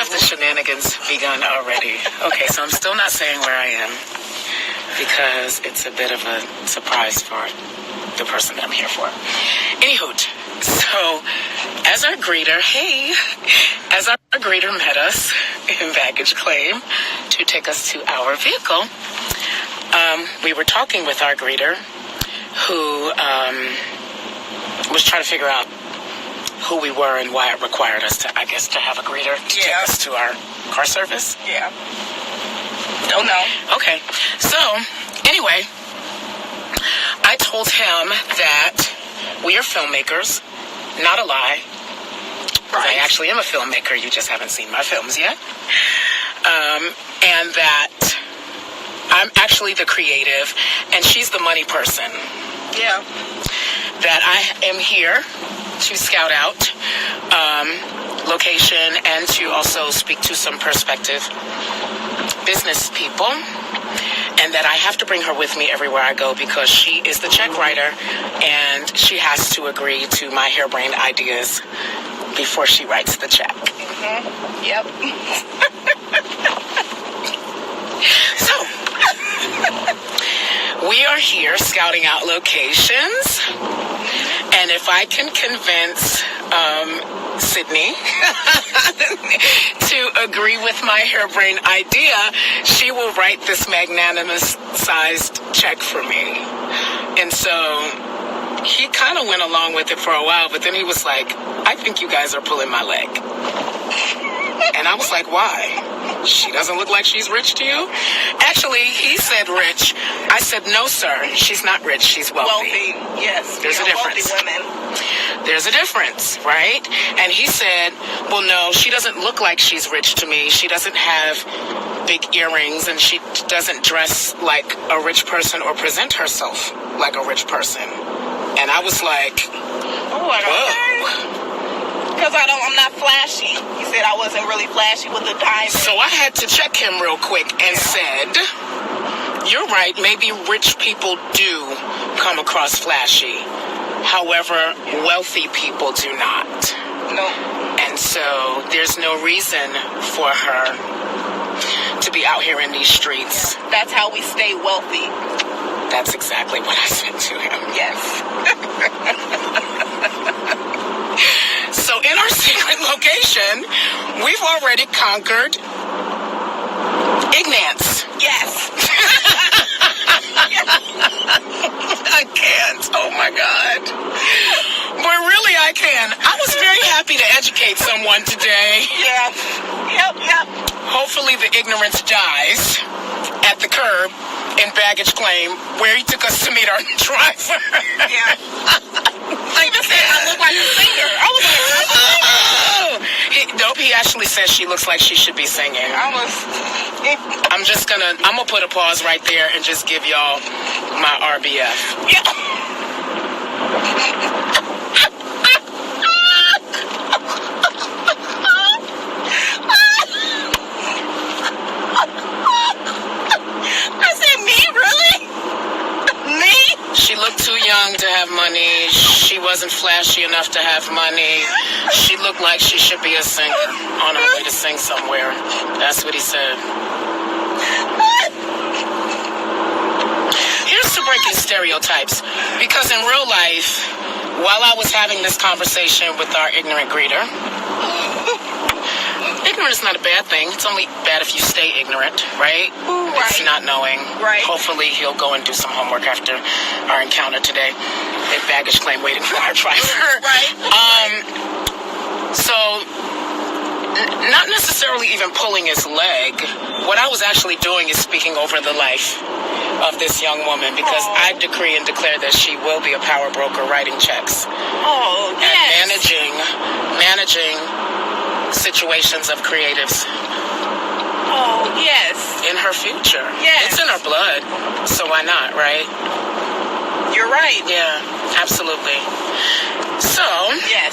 have the shenanigans begun already? Okay, so I'm still not saying where I am because it's a bit of a surprise for the person that I'm here for. Anywho, so as our greeter met us in baggage claim to take us to our vehicle, we were talking with our greeter who was trying to figure out who we were and why it required us to, I guess, to have a greeter to take us to our car service. Yeah. Don't know. Okay. So, anyway, I told him that we are filmmakers. Not a lie. Right. I actually am a filmmaker. You just haven't seen my films yet. And that I'm actually the creative, and she's the money person. Yeah. That I am here to scout out location and to also speak to some prospective business people, and that I have to bring her with me everywhere I go because she is the check writer and she has to agree to my harebrained ideas before she writes the check. Mm-hmm. Yep. So, we are here scouting out locations, and if I can convince Sydney to agree with my harebrained idea, she will write this magnanimous-sized check for me. And so he kind of went along with it for a while, but then he was like, I think you guys are pulling my leg. And I was like, why? She doesn't look like she's rich to you? Actually, he said rich. I said, no, sir. She's not rich. She's wealthy. Yes. There's a difference. Wealthy women. There's a difference, right? And he said, well, no, she doesn't look like she's rich to me. She doesn't have big earrings, and she doesn't dress like a rich person or present herself like a rich person. And I was like, oh, whoa. Because I'm not flashy. He said I wasn't really flashy with the diamond. So I had to check him real quick and said, you're right, maybe rich people do come across flashy. However, wealthy people do not. No. And so there's no reason for her to be out here in these streets. Yeah. That's how we stay wealthy. That's exactly what I said to him. Yes. So in our secret location, we've already conquered Ignance. Yes. I can't. Oh my God. But really I can. I was very happy to educate someone today. Yeah. Yep. Hopefully the ignorance dies at the curb in baggage claim where he took us to meet our driver. Yeah. Like I said, I look like a singer. I was like, he actually says she looks like she should be singing. I'm gonna put a pause right there and just give y'all my RBF. Yeah. I said, me? Really? Me? She looked too young to have money. She wasn't flashy enough to have money. She looked like she should be a singer on her way to sing somewhere. That's what he said. Here's to breaking stereotypes. Because in real life, while I was having this conversation with our ignorant greeter, ignorant is not a bad thing. It's only bad if you stay ignorant, right? Right. It's not knowing. Right. Hopefully he'll go and do some homework after our encounter today. A baggage claim waiting for our driver. Right. So, not necessarily even pulling his leg. What I was actually doing is speaking over the life of this young woman because I decree and declare that she will be a power broker writing checks. Oh, yes. And managing situations of creatives. Oh, yes. In her future. Yes. It's in her blood, so why not, right? You're right. Yeah, absolutely. So, yes.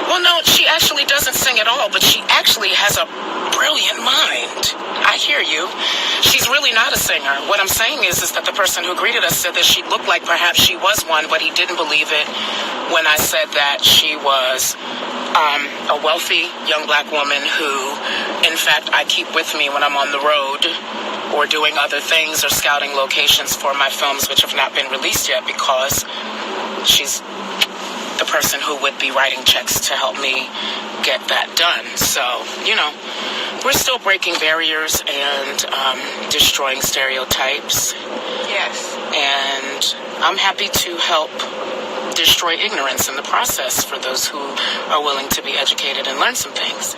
Well, no, she actually doesn't sing at all, but she actually has a brilliant mind. I hear you. She's really not a singer. What I'm saying is that the person who greeted us said that she looked like perhaps she was one, but he didn't believe it when I said that she was a wealthy young black woman who, in fact, I keep with me when I'm on the road or doing other things or scouting locations for my films, which have not been released yet, because she's the person who would be writing checks to help me get that done. So, we're still breaking barriers and destroying stereotypes. Yes. And I'm happy to help destroy ignorance in the process for those who are willing to be educated and learn some things.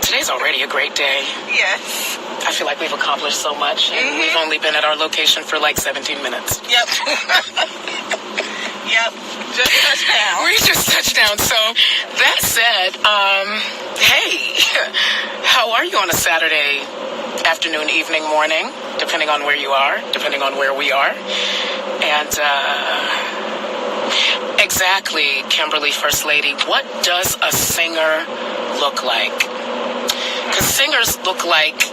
Today's already a great day. Yes. I feel like we've accomplished so much, and we've only been at our location for like 17 minutes. Yep. Yep. Just touched down. We just touched down. So that said, hey, how are you on a Saturday afternoon, evening, morning, depending on where you are, depending on where we are? And exactly, Kimberly, First Lady, what does a singer look like? Because singers look like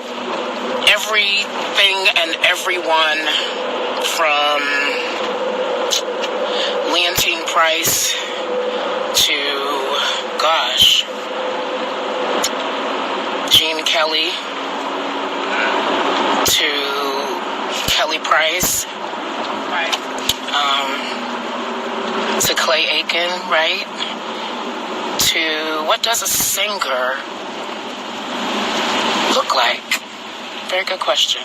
everything and everyone from Leontine Price to, Gene Kelly to Kelly Price, Right. to Clay Aiken, right? To what does a singer look like? Very good question.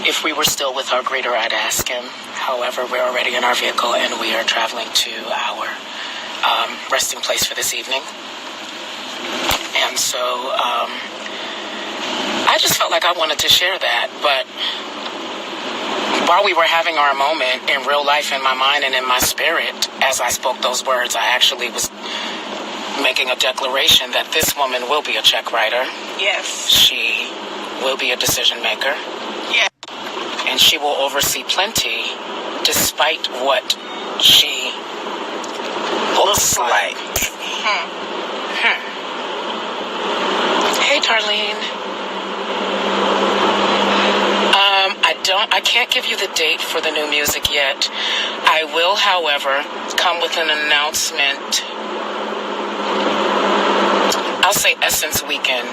If we were still with our greeter, I'd ask him. However, we're already in our vehicle and we are traveling to our resting place for this evening. And so I just felt like I wanted to share that. But while we were having our moment in real life, in my mind and in my spirit, as I spoke those words, I actually was making a declaration that this woman will be a check writer. Yes. She will be a decision maker. Yeah. And she will oversee plenty despite what she looks like. Hey, Darlene. I can't give you the date for the new music yet. I will, however, come with an announcement. I'll say Essence Weekend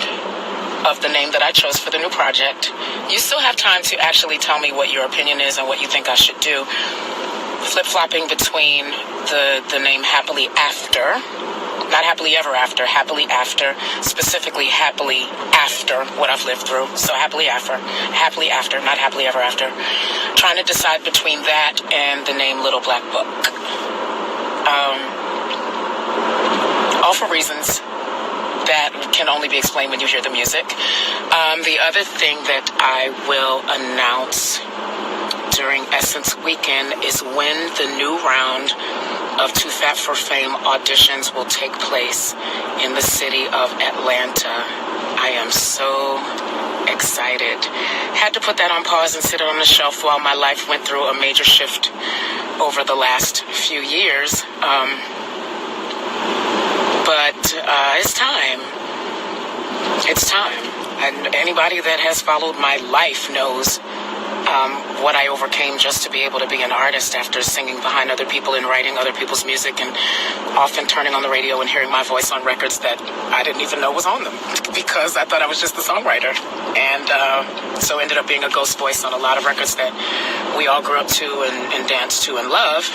of the name that I chose for the new project. You still have time to actually tell me what your opinion is and what you think I should do. Flip-flopping between the name Happily After, not Happily Ever After, Happily After, specifically Happily After what I've lived through. So Happily After, not Happily Ever After. Trying to decide between that and the name Little Black Book. All for reasons that can only be explained when you hear the music. The other thing that I will announce during Essence Weekend is when the new round of Too Fat for Fame auditions will take place in the city of Atlanta. I am so excited. Had to put that on pause and sit it on the shelf while my life went through a major shift over the last few years. But it's time. It's time. And anybody that has followed my life knows what I overcame just to be able to be an artist after singing behind other people and writing other people's music, and often turning on the radio and hearing my voice on records that I didn't even know was on them because I thought I was just the songwriter. And so ended up being a ghost voice on a lot of records that we all grew up to and danced to and love.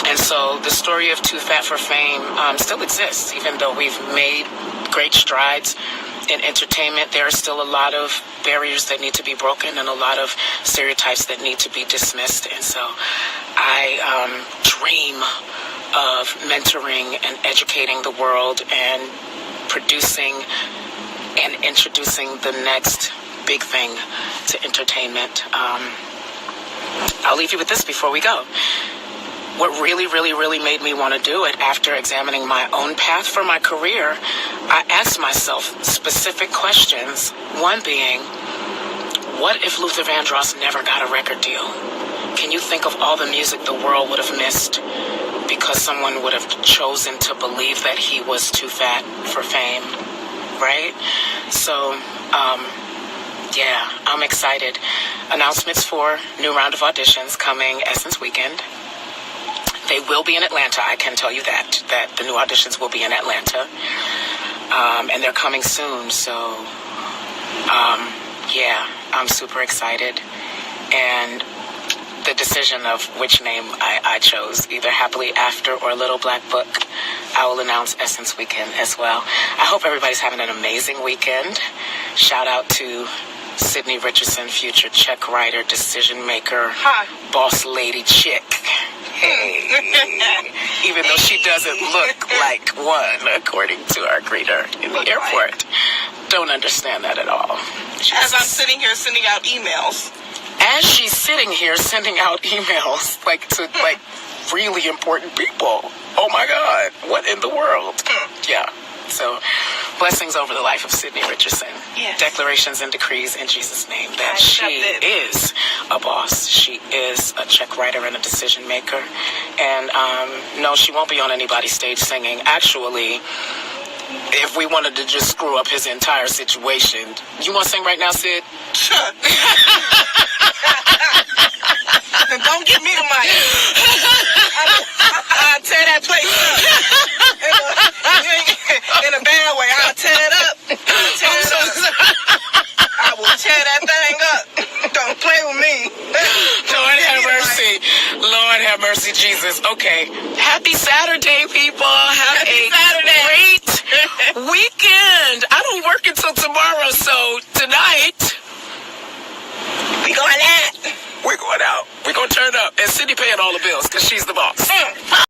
And so the story of Too Fat for Fame still exists, even though we've made great strides in entertainment. There are still a lot of barriers that need to be broken and a lot of stereotypes that need to be dismissed. And so I dream of mentoring and educating the world and producing and introducing the next big thing to entertainment. I'll leave you with this before we go. What really, really, really made me want to do it after examining my own path for my career, I asked myself specific questions. One being, what if Luther Vandross never got a record deal? Can you think of all the music the world would have missed because someone would have chosen to believe that he was too fat for fame, right? So, yeah, I'm excited. Announcements for new round of auditions coming Essence Weekend. They will be in Atlanta. I can tell you that the new auditions will be in Atlanta. And they're coming soon. So, yeah, I'm super excited. And the decision of which name I chose, either Happily After or Little Black Book, I will announce Essence Weekend as well. I hope everybody's having an amazing weekend. Shout out to Sydney Richardson, future check writer, decision maker, boss lady chick. Hey. Even though she doesn't look like one, according to our greeter in the airport. Don't understand that at all. As I'm sitting here sending out emails. As she's sitting here sending out emails, to really important people. Oh my God, what in the world? Yeah. So, blessings over the life of Sydney Richardson. Yes. Declarations and decrees in Jesus' name that she is a boss. She is a check writer and a decision maker. And no, she won't be on anybody's stage singing. Actually, if we wanted to just screw up his entire situation, you want to sing right now, Sid? Sure. Don't give me the mic. I'll tear that place up. In a bad way. I'll tear it up. I will tear that thing up. Don't play with me. Lord have mercy. Lord have mercy, Jesus. Okay. Happy Saturday, people. Have a great weekend. I don't work until tomorrow, so tonight We going out. we're going out. We're going to turn up. And Sydney paying all the bills because she's the boss.